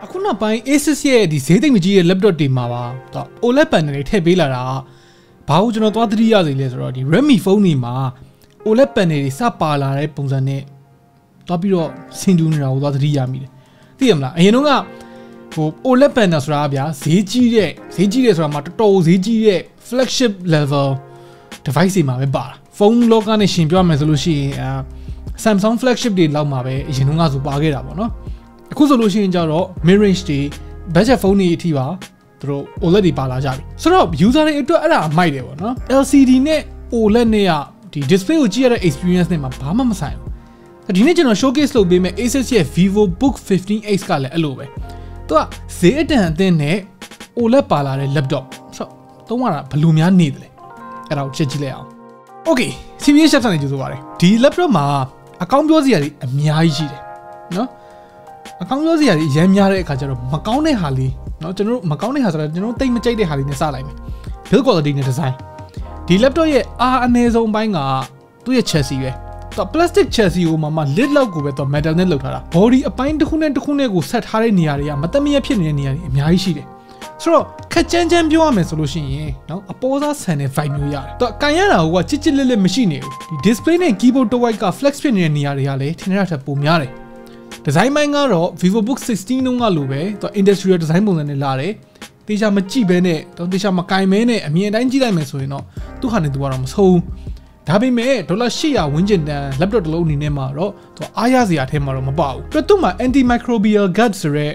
အခုနောက်ပိုင်း ASUS ရဲ့ဒီဈေးသိပ်မကြီးတဲ့ laptop တွေမှာပါတော့ OLED panel တွေထည့်ပေးလာတာဘာလို့ကျွန်တော်သွားသတိရစေလဲဆိုတော့ဒီ Redmi phone တွေမှာ OLED panel တွေစပါလာတဲ့ပုံစံနဲ့သွားပြီးတော့ဆင်တူနေတာကိုသွားသတိရမိတယ်သိရမလားအရင်တော့ကဟို OLED panel ဆိုတာဗျာဈေးကြီးတဲ့ဆိုတာမှာတော်တော်ဈေးကြီးတဲ့ flagship level device တွေမှာပဲပါတာဖုန်းလောကနဲ့ရှင်ပြောမယ်ဆိုလို့ရှိရင် Samsung flagship တွေလောက်မှာပဲအရင်တော့ကဆိုပါခဲ့တာပေါ့နော်အခုဆိုလို့ရှိရင်ကြတော့ mid range တွေ budget phone တွေအထိပါသူတို့ OLED တွေပါလာကြပြီဆိုတော့ user တွေအတွက်အဲ့ဒါအမိုက်တယ်ပေါ့နော် LCD နဲ့ OLED နဲ့ကဒီ display ကိုကြည့်ရတဲ့ experience နဲ့မှာဘာမှမဆိုင်ဘူးဒီနေ့ကျွန်တော် showcase လုပ်ပေးမယ် ASUS ရဲ့ Vivobook 15X ကလည်းအဲ့လိုပဲသူကဈေးအတန်အသင်းနဲ့ OLED ပါလာတဲ့ laptop ဆိုတော့သုံးရတာဘယ်လိုများနေတယ်လဲအဲ့ဒါကိုချက်ကြည့်လိုက်အောင် Okay TBH Labs နဲ့ကြိုဆိုပါရစေဒီ laptop မှာအကောင့်ပြောစရာတွေအများကြီးရှိတယ်နော်အကောင့်ပြောစရာတွေအများများတဲ့အခါကျတော့မကောင်းတဲ့ဟာလေးနော်ကျွန်တော်တို့မကောင်းတဲ့ဟာဆိုတော့ကျွန်တော်တိတ်မကြိုက်တဲ့ဟာလေးနဲ့စလိုက်မယ် build quality နဲ့ design ဒီ laptop ရဲ့အားအနည်းဆုံးပိုင်းကသူ့ရဲ့ chassis ပဲသူ plastic chassis ကိုမှ lid လောက်ကိုပဲသူ metal နဲ့လုပ်ထားတာ body အပိုင်းတစ်ခုနဲ့တစ်ခုနဲ့ကိုဆက်ထားတဲ့နေရာတွေကမတမရဖြစ်နေတဲ့နေရာတွေအများကြီးရှိတယ်ဆိုတော့ခက်ကြမ်းကြမ်းပြောရမယ်ဆိုလို့ရှိရင်နော်အပေါ်စားဆန်တဲ့ vibe မျိုးရတယ်သူကန်ရတာကချစ်ချစ်လက်လက်မရှိနေဘူးဒီ display နဲ့ keyboard တစ်ဝိုက်က flex ဖြစ်နေတဲ့နေရာတွေကလည်းထင်ရတာပိုများတယ် design ပိုင်းကတော့ Vivobook 16 တုန်းကလိုပဲသူ industrial design ပုံစံနဲ့လာတယ်တေချာမကြည့်ဘဲနဲ့တေချာမကင်မဲနဲ့အမြင်တိုင်းကြည့်လိုက်မယ်ဆိုရင်တော့သူ့ဟာနဲ့သူကတော့မဆုံးဘူးဒါပေမဲ့$800ဝန်းကျင်တန် laptop တစ်လုံးအနေနဲ့မှာတော့သူအားရစရာအထဲမှာတော့မပါဘူးပြီးတော့သူ့မှာ antimicrobial gut ဆိုတဲ့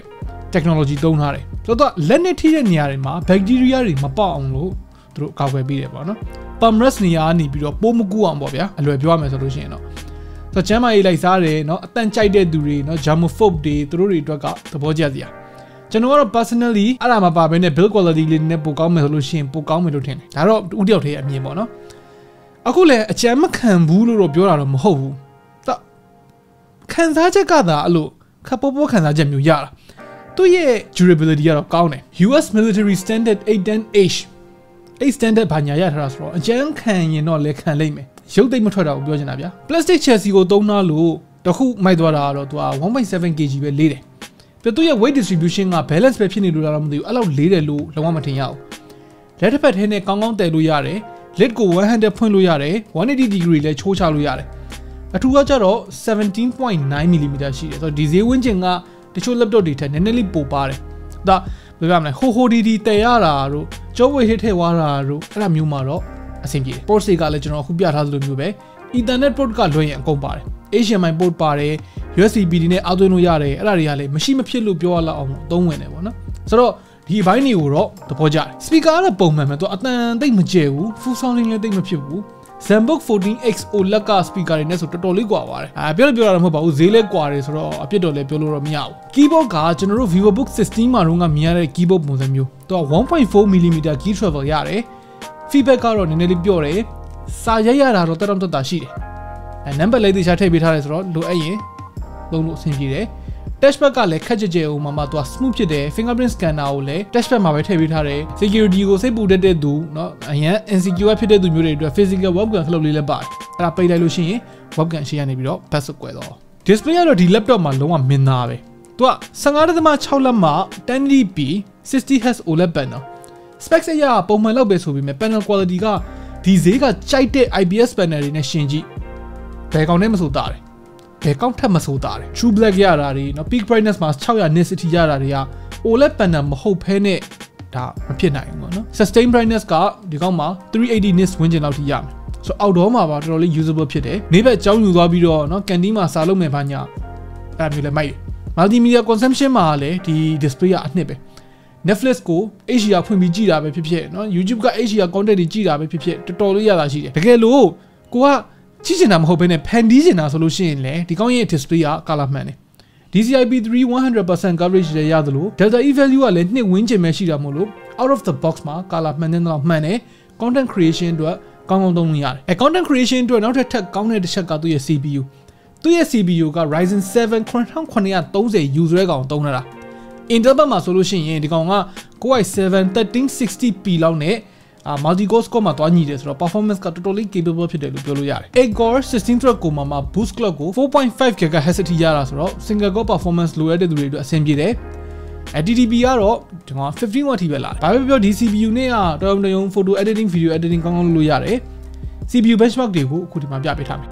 technology သုံးထားတယ်ဆိုတော့လက်နဲ့ထိတဲ့နေရာတွေမှာ bacteria တွေမပေါက်အောင်လို့သူတို့ကာကွယ်ပေးတယ်ပေါ့နော် pumrest နေရာကနေပြီးတော့ပိုးမကူအောင်ပေါ့ဗျာအလွယ်ပြောရမယ်ဆိုလို့ရှိရင်တော့ဆိုတော့ကျမ်းမာရေးလိုက်စားတယ်เนาะအတန်ကြိုက်တဲ့သူတွေเนาะ germaphobe တွေသူတို့တွေအတွက်ကသဘောကျစရာကျွန်တော်ကတော့ personally အဲ့ဒါမပါဘဲနဲ့ build quality လေးနဲ့ပိုကောင်းမယ်ဆိုလို့ရှိရင်ပိုကောင်းမယ်လို့ထင်တယ်ဒါတော့ဥတယောက်တည်းအမြင်ပေါ့နော်အခုလည်းအကြမ်းမခံဘူးလို့တော့ပြောတာတော့မဟုတ်ဘူးခံစားချက်ကသာအဲ့လိုခပ်ပေါ်ခံစားချက်မျိုးရတာသူ့ရဲ့ durability ကတော့ကောင်းတယ် US military standard 810H 8 standard ဘာညာရထားတာဆိုတော့အကြမ်းခံရင်တော့လည်းခံလိမ့်မယ်ရုပ်သိမ်းမထွက်တာကိုပြောချင်တာဗျာ plastic chassis ကိုသုံးထားလို့တခုမိုက်သွားတာကတော့သူက 1.7 kg ပဲလေးတယ်ပြီးသူ့ရဲ့ weight distribution က balance ပဲဖြစ်နေလို့လားတော့မသိဘူးအဲ့လောက်လေးတယ်လို့လုံးဝမထင်ရဘူးလက်တစ်ဖက်ထဲနဲ့ကောင်းကောင်းတည်လို့ရတယ် lid ကို100ဖွင့်လို့ရတယ်180 degree လည်းချိုးချလို့ရတယ်အထူးကကျတော့ 17.9 mm ရှိတယ်ဆိုတော့ဒီဈေးဝန်းကျင်ကတချို့ laptop တွေထက်နည်းနည်းလေးပိုပါတယ်ဒါဘယ်လိုမလဲဟိုဒီတည်ရတာတို့ကြောဝေးထည့်သွားတာတို့အဲ့ဒါမျိုးမှာတော့အဆင်ပြေတယ် port တွေကလည်းကျွန်တော်အခုပြထားသလိုမျိုးပဲ Ethernet port ကလွှဲရင်အကုန်ပါတယ် HDMI port ပါတယ် USB နဲ့အားသွင်းလို့ရတယ်အဲ့ဒါတွေကလည်းမရှိမဖြစ်လို့ပြောရလောက်အောင်အသုံးဝင်တယ်ပေါ့နော်ဆိုတော့ဒီဘိုင်းတွေကိုတော့သဘောကျတယ် speaker ကတော့ပုံမှန်ပဲသူအတန်သိပ်မကျဲဘူး full sounding လည်းသိပ်မဖြစ်ဘူး Vivobook 14X OLED က speaker တွေနဲ့ဆိုတော်တော်လေးကွာပါတယ်ပြောတာတော့မဟုတ်ပါဘူးဈေးလည်းကွာတယ်ဆိုတော့အပြစ်တော့လည်းပြောလို့တော့မရဘူး keyboard ကကျွန်တော်တို့ Vivobook 16မှာတော့မြင်ရတဲ့ keyboard ပုံစံမျိုးသူက 1.4 mm key travel ရတယ် feedback ကတော့နည်းနည်းလေးပြောတယ်စာရိုက်ရတာတော့တက်တာရှိတယ်number လေးတခြားထည့်ပေးထားတယ်ဆိုတော့လိုအပ်ရင်လုံးလို့အဆင်ပြေတယ် touchpad ကလည်းခက်ကြဲအောင်မှာသူက smooth ဖြစ်တယ် fingerprint scanner ကိုလည်း touchpad မှာပဲထည့်ပေးထားတယ် security ကိုစိတ်ပူတတ်တဲ့သူเนาะအရင် insecure ဖြစ်တဲ့သူမျိုးတွေအတွက် physical webcam ခလုတ်လေးလည်းပါတယ်အဲ့ဒါပိတ်လိုက်လို့ရှိရင် webcam ရှေ့ကနေပြီးတော့ pass ကွယ်တော့ display ကတော့ဒီ laptop မှာလုံးဝမင်းသားပဲသူက 15.6 လက်မှ 1080p 60Hz OLED panel specs အရပုံမှန်လောက်ပဲဆိုပေမဲ့ panel quality ကဒီဈေးကကြိုက်တဲ့ IPS panel တွေနဲ့ရှင်ကြည့်ဘယ်ကောင်နဲ့မဆိုတာတယ်ဘယ်ကောင်ထက်မဆိုတာတယ် True Black ရတာတွေเนาะ peak brightness မှာ600 nits အထိရတာတွေက OLED panel မဟုတ်ဘဲနဲ့ဒါမဖြစ်နိုင်ဘူးပေါ့နော် sustain brightness ကဒီကောင်မှာ380 nits ဝန်းကျင်လောက်ထိရမယ်ဆိုတော့ outdoor မှာပါတော်တော်လေး usable ဖြစ်တယ်နေ့ဘက်ကြောင်းယူသွားပြီးတော့เนาะ canteen မှာစာလုပ်မယ်ဘာညာအဲ့မျိုးလည်းမိုက်တယ် multimedia consumption မှာလည်းဒီ display ကအနှစ်ပဲNetflix ကို HDR ဖွင့်ပြီးကြည့်တာပဲဖြစ်ဖြစ်เนาะ YouTube က HDR content တွေကြည့်တာပဲဖြစ်ဖြစ်တော်တော်လေးရတာရှိတယ်တကယ်လို့ကိုကကြည့်ချင်တာမဟုတ်ဘဲနဲ့ဖန်တီးချင်တာဆိုလို့ရှိရင်လည်းဒီကောင်းရဲ့ display က color မှန်တယ် DCI-P3 100% coverage ရရသလို Delta E value ကလည်းနှစ်ဝန်းကျင်ပဲရှိတာမို့လို့ out of the box မှာ color မှန်တဲ့တော့မှန်တယ် content creation အတွက်ကောင်းကောင်းသုံးလို့ရတယ်content creation အတွက်နောက်ထပ်ကောင်းတဲ့တစ်ချက်ကသူ့ရဲ့ CPU သူ့ရဲ့ CPU က Ryzen 7 9930U ဆိုတဲ့ကောင်သုံးထားတာIntel ဘက်မှာဆိုလို့ရှိရင်ဒီကောင်က Core i7 1360p လောက်နဲ့multi core score မှာတွားညီတယ်ဆိုတော့ performance ကတော်တော်လေး capable ဖြစ်တယ်လို့ပြောလို့ရတယ် 8 core 16 thread ကိုမှာ boost clock ကို 4.5 GHz အထိရတာဆိုတော့ single core performance လိုရတဲ့သူတွေအတွက်အဆင်ပြေတယ် TDP ကတော့ဒီကောင်15 watt ထိပဲလာတယ်ဘာပဲပြောဒီ CPU နဲ့ကတော်တော် photo editing video editing ကောင်းကောင်းလုပ်လို့ရတယ် CPU benchmark တွေကိုအခုဒီမှာပြပေးထားမယ်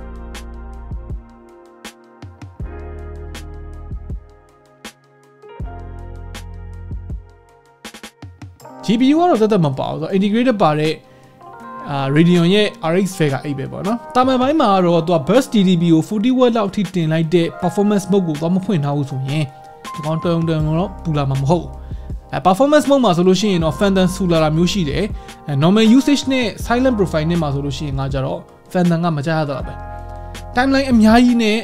GPU ကတော့သက်သက်မပါဘူးဆိုတော့ integrated ပါတဲ့Radeon ရဲ့ RX ဖဲကအိပ်ပဲပေါ့နော်တာမန်ပိုင်းမှာတော့သူက burst TDP ကို40 watt လောက်ထိတင်လိုက်တဲ့ performance mode ကိုတော့မဖွင့်ထားဘူးဆိုရင်ဒီကောင်တုံတော့ပူလာမှာမဟုတ်ဘူးperformance mode မှာဆိုလို့ရှိရင်တော့ phantom ဆူလာတာမျိုးရှိတယ် normal usage နဲ့ silent profile နဲ့မှာဆိုလို့ရှိရင်ငါကြတော့ phantom ကမကြားရတော့ပဲ timeline အများကြီးနဲ့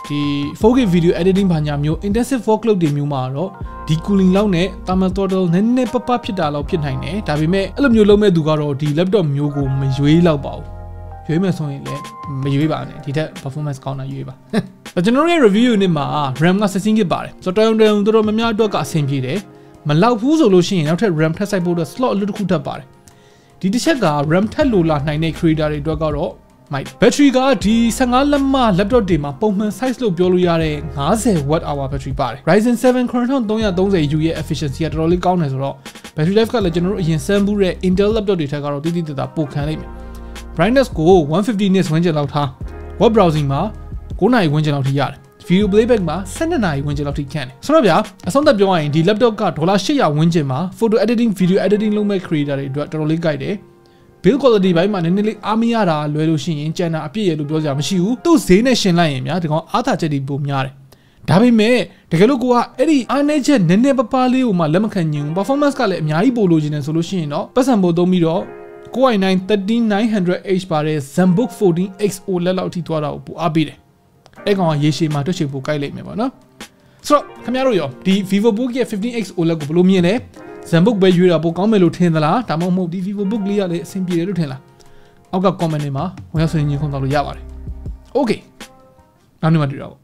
ဒီ 4K video editing ဘာညာမျိုး intensive workload တွေမျိုးမှာတော့ဒီ cooling လောက်နဲ့ thermal throttle နည်းနည်းပပဖြစ်တာလောက်ဖြစ်နိုင်တယ်ဒါပေမဲ့အဲ့လိုမျိုးလုံးမဲ့သူကတော့ဒီ laptop မျိုးကိုမရွေးလောက်ပါဘူးရွေးမယ်ဆိုရင်လည်းမရွေးပါနဲ့ဒီထက် performance ကောင်းတာရွေးပါကျွန်တော်ရဲ့ review နဲ့မှာ RAM က16 GB ပါတယ်ဆိုတော့တော်တော်များများအတွက်ကအဆင်ပြေတယ်မလောက်ဘူးဆိုလို့ရှိရင်နောက်ထပ် RAM ထပ်စိုက်ဖို့အတွက် slot အလုပ်တစ်ခုထပ်ပါတယ်ဒီတစ်ချက်က RAM ထပ်လိုလာနိုင်တဲ့ creator တွေအတွက်ကတော့battery ကဒီ15လက်မ laptop တွေမှာပုံမှန် size လို့ပြောလို့ရတဲ့50 watt hour battery ပါတယ် Ryzen 7 9330U ရဲ့ efficiency ကတော်တော်လေးကောင်းတယ်ဆိုတော့ battery life ကလည်းကျွန်တော်တို့အရင်စမ်းဘူးတဲ့ Intel laptop တွေထက်ကတော့တိတိတတ်တာပိုခံလိုက်မယ် brightness ကို150 nits ဝန်းကျင်လောက်ထား web browsing မှာ9နာရီဝန်းကျင်လောက်ထိရတယ် video playback မှာ12နာရီဝန်းကျင်လောက်ထိခံတယ်ဆိုတော့ဗျာအဆုံးသတ်ပြောရရင်ဒီ laptop က$800ဝန်းကျင်မှာ photo editing video editing လုပ်မဲ့ creator တွေအတွက်တော်တော်လေးကြိုက်တယ်build quality ဘိုင်းမှာနည်းနည်းလေးအားမရတာလွယ်လို့ရှိရင်ကျန်တာအပြည့်ရလို့ပြောကြမရှိဘူးသူ့ဈေးနဲ့ရှင်လိုက်ရင်များဒီကောင်အားသာချက်တွေပုံများတယ်ဒါပေမဲ့တကယ်လို့ကိုကအဲ့ဒီအားနည်းချက်နည်းနည်းပပလေးကိုမှလက်မခံညင်ဘူး performance ကလည်းအများကြီးပိုလို့ခြင်းတယ်ဆိုလို့ရှိရင်တော့ပတ်စံပို့သုံးပြီးတော့ Core i9 13900H ပါတဲ့ Vivobook 14X OLED လောက်ထိသွားတာကိုပိုအားပေးတယ်အဲ့ကောင်ကရေရှည်မှာတွက်ချေပိုကြိုက်လိမ့်မယ်ပေါ့နော်ဆိုတော့ခင်ဗျားတို့ရောဒီ Vivobook ရဲ့ 15X OLED ကိုဘယ်လိုမြင်လဲVivobook ပဲရွေးတာပိုကောင်းမယ်လို့ထင်သလားဒါမှမဟုတ်ဒီ Vivobook လေးကလည်းအဆင်ပြေတယ်လို့ထင်လားအောက်က comment တွေမှာဝင်ရောက်ဆွေးနွေးညှိနှိုင်းခွင့်တောင်းလို့ရပါတယ် Okay နောက်နေ့မှတွေ့တော့